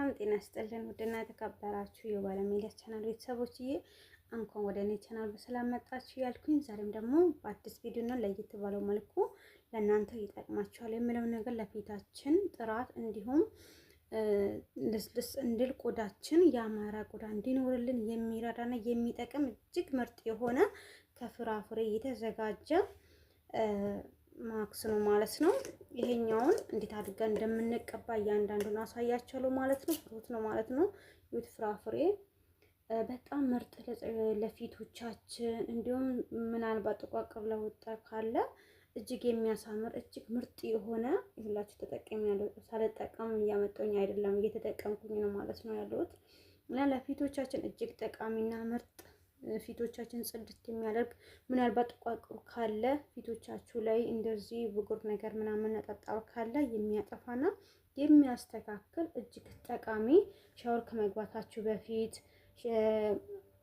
ሰላም ጤና ይስጥልን። ውድና የተከበራችሁ የባለሜዳ ቻናል ቤተሰቦችዬ እንኳን ወደ እኔ ቻናል በሰላም መጣችሁ ያልኩኝ፣ ዛሬም ደግሞ በአዲስ ቪዲዮ እና ለየት ባለው መልኩ ለእናንተ ይጠቅማችኋል የምለው ነገር ለፊታችን ጥራት እንዲሁም ልስልስ እንድል ቆዳችን ያማረ ቆዳ እንዲኖርልን የሚረዳና የሚጠቅም እጅግ ምርጥ የሆነ ከፍራፍሬ የተዘጋጀ ማክስ ነው ማለት ነው። ይሄኛውን እንዴት አድርገን እንደምንቀባ እያንዳንዱን አሳያችኋለሁ ማለት ነው። ፍሩት ነው ማለት ነው። ዩት ፍራፍሬ በጣም ምርጥ ለፊቶቻችን እንዲሁም ምናልባት ጥቋቁር ለውጥ ካለ እጅግ የሚያሳምር እጅግ ምርጥ የሆነ ሁላችሁ ተጠቀሙ ያለው ሳልጠቀም እያመጣሁኝ አይደለም እየተጠቀምኩኝ ነው ማለት ነው ያለሁት እና ለፊቶቻችን እጅግ ጠቃሚና ምርጥ ፊቶቻችን ጽድት የሚያደርግ ምናልባት ጥቋቁር ካለ ፊቶቻችሁ ላይ እንደዚህ ብጉር ነገር ምናምን ነጠብጣብ ካለ የሚያጠፋና የሚያስተካክል እጅግ ጠቃሚ ሻወር ከመግባታችሁ በፊት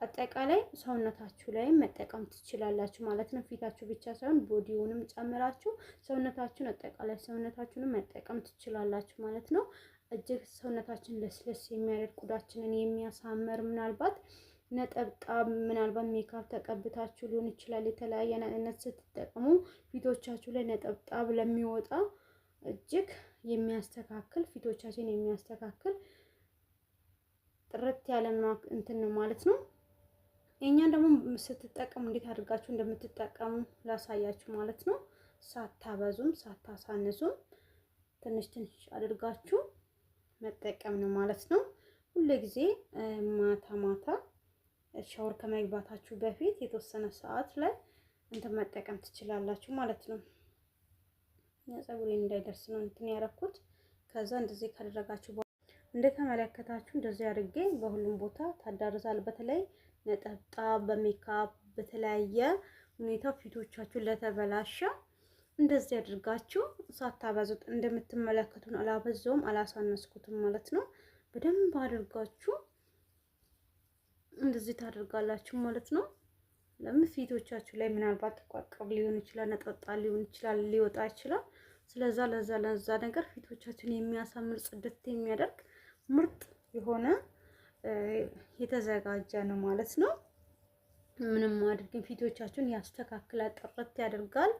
አጠቃላይ ሰውነታችሁ ላይ መጠቀም ትችላላችሁ ማለት ነው። ፊታችሁ ብቻ ሳይሆን ቦዲውንም ጨምራችሁ ሰውነታችሁን አጠቃላይ ሰውነታችሁንም መጠቀም ትችላላችሁ ማለት ነው። እጅግ ሰውነታችን ለስለስ የሚያደርግ ቆዳችንን የሚያሳምር ምናልባት ነጠብጣብ ምናልባት ሜካፕ ተቀብታችሁ ሊሆን ይችላል። የተለያየ አይነት ስትጠቀሙ ፊቶቻችሁ ላይ ነጠብጣብ ለሚወጣ እጅግ የሚያስተካክል ፊቶቻችን የሚያስተካክል ጥርት ያለ እንትን ነው ማለት ነው። የኛን ደግሞ ስትጠቀሙ እንዴት አድርጋችሁ እንደምትጠቀሙ ላሳያችሁ ማለት ነው። ሳታበዙም ሳታሳንሱም ትንሽ ትንሽ አድርጋችሁ መጠቀም ነው ማለት ነው። ሁሉ ጊዜ ማታ ማታ ሻወር ከመግባታችሁ በፊት የተወሰነ ሰዓት ላይ እንትን መጠቀም ትችላላችሁ ማለት ነው። ፀጉሬን እንዳይደርስ ነው እንትን ያደረኩት። ከዛ እንደዚህ ካደረጋችሁ በኋላ እንደተመለከታችሁ እንደዚህ አድርጌ በሁሉም ቦታ ታዳርሳል። በተለይ ነጠብጣብ በሜካፕ በተለያየ ሁኔታ ፊቶቻችሁ ለተበላሸ እንደዚህ አድርጋችሁ ሳታበዙት እንደምትመለከቱን አላበዛውም አላሳነስኩትም ማለት ነው። በደንብ አድርጋችሁ እንደዚህ ታደርጋላችሁ ማለት ነው። ለምን ፊቶቻችሁ ላይ ምናልባት ጥቋቁር ሊሆን ይችላል፣ ነጠብጣብ ሊሆን ይችላል፣ ሊወጣ ይችላል። ስለዛ ለዛ ነገር ፊቶቻችን የሚያሳምር ጽድት የሚያደርግ ምርጥ የሆነ የተዘጋጀ ነው ማለት ነው። ምንም አድርገን ፊቶቻችሁን ያስተካክላል፣ ጥርት ያደርጋል።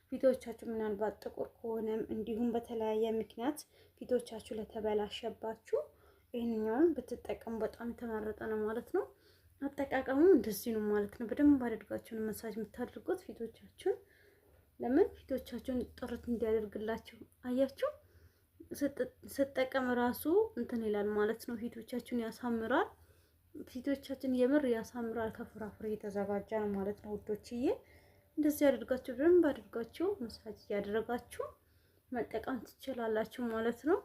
ፊቶቻችሁ ምናልባት ጥቁር ከሆነም እንዲሁም በተለያየ ምክንያት ፊቶቻችሁ ለተበላሸባችሁ ይሄንኛውን ብትጠቀሙ በጣም ተመረጠ ነው ማለት ነው። አጠቃቀሙ እንደዚህ ነው ማለት ነው። በደንብ አድርጋችሁን መሳጅ የምታደርጉት ፊቶቻችሁን ለምን ፊቶቻችሁን ጥርት እንዲያደርግላችሁ አያችሁ። ስጠቀም ራሱ እንትን ይላል ማለት ነው። ፊቶቻችሁን ያሳምራል። ፊቶቻችን የምር ያሳምራል። ከፍራፍሬ የተዘጋጀ ነው ማለት ነው ውዶችዬ። እንደዚህ አድርጋችሁ በደንብ አድርጋችሁ መሳጅ እያደረጋችሁ መጠቀም ትችላላችሁ ማለት ነው።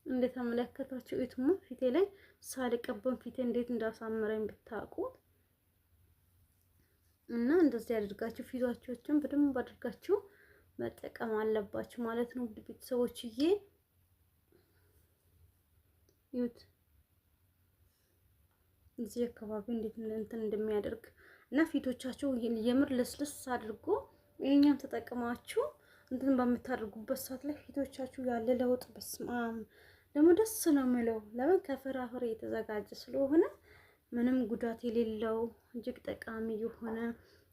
እንደተመለከታችሁ እቱም ፊቴ ላይ ሳልቀበም ፊቴ እንዴት እንዳሳመረኝ ብታውቁ እና እንደዚህ አድርጋችሁ ፊታችሁን በደንብ አድርጋችሁ መጠቀም አለባችሁ ማለት ነው። ውድ ቤተሰቦችዬ ይሁት እዚህ አካባቢ እንዴት እንትን እንደሚያደርግ እና ፊቶቻችሁ የምር ለስለስ አድርጎ ይሄኛን ተጠቅማችሁ እንትን በምታደርጉበት ሰዓት ላይ ፊቶቻችሁ ያለ ለውጥ በስማም ደግሞ ደስ ነው የሚለው። ለምን ከፍራፍሬ የተዘጋጀ ስለሆነ ምንም ጉዳት የሌለው እጅግ ጠቃሚ የሆነ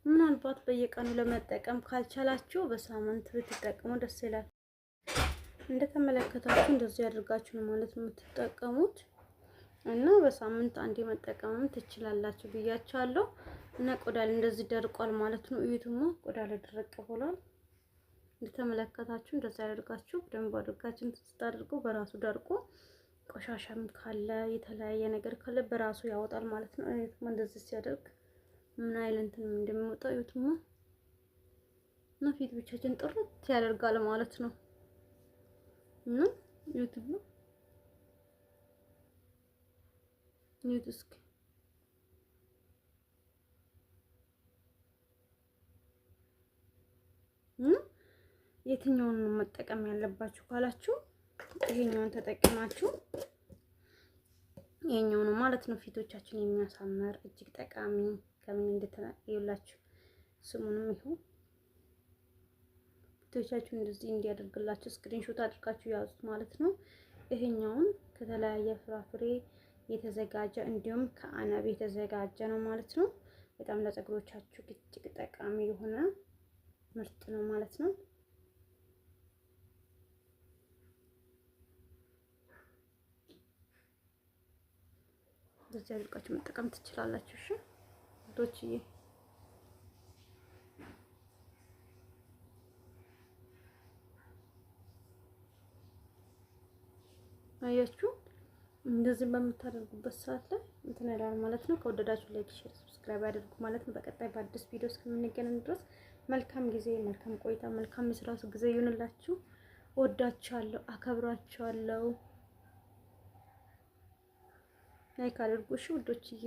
ምናልባት በየቀኑ ለመጠቀም ካልቻላችሁ በሳምንት ብትጠቀሙ ደስ ይላል። እንደተመለከታችሁ እንደዚህ ያደርጋችሁ ነው ማለት ነው የምትጠቀሙት እና በሳምንት አንዴ መጠቀምም ትችላላችሁ ብያችኋለሁ። እና ቆዳ ላይ እንደዚህ ደርቋል ማለት ነው። እዩትማ ቆዳ ላይ ደረቀ ብሏል። እንደተመለከታችሁ እንደዚህ ያደርጋችሁ በደንብ አድርጋችሁ ስታደርጉ በራሱ ደርቆ ቆሻሻም ካለ የተለያየ ነገር ካለ በራሱ ያወጣል ማለት ነው። እዩትማ እንደዚህ ሲያደርግ ምን አይነት እንትን እንደሚወጣ እዩትማ እና ፊት ብቻችን ጥርት ያደርጋል ማለት ነው። እና እዩትማ እዩት እስኪ የትኛውን ነው መጠቀም ያለባችሁ ካላችሁ ይሄኛውን ተጠቅማችሁ ይሄኛው ነው ማለት ነው። ፊቶቻችን የሚያሳምር እጅግ ጠቃሚ ከምን እንደተናየላችሁ ስሙንም ይሁን ቶቻችሁ እንደዚህ እንዲያደርግላችሁ ስክሪንሾት አድርጋችሁ ያዙት ማለት ነው። ይሄኛውን ከተለያየ ፍራፍሬ የተዘጋጀ እንዲሁም ከአናብ የተዘጋጀ ነው ማለት ነው። በጣም ለፀጉሮቻችሁ እጅግ ጠቃሚ የሆነ ምርጥ ነው ማለት ነው። በዚህ አድርጋችሁ መጠቀም ትችላላችሁ። እሺ ዶችዬ አያችሁ እንደዚህ በምታደርጉበት ሰዓት ላይ እንትን ይላል ማለት ነው። ከወደዳችሁ ላይክ፣ ሼር፣ ሰብስክራይብ አድርጉ ማለት ነው። በቀጣይ በአዲስ ቪዲዮ እስከምንገናኝ ድረስ መልካም ጊዜ፣ መልካም ቆይታ፣ መልካም የስራ ጊዜ ይሁንላችሁ። ወዳችኋለሁ፣ አከብራችኋለሁ። ላይክ አድርጉ እሺ ውዶችዬ።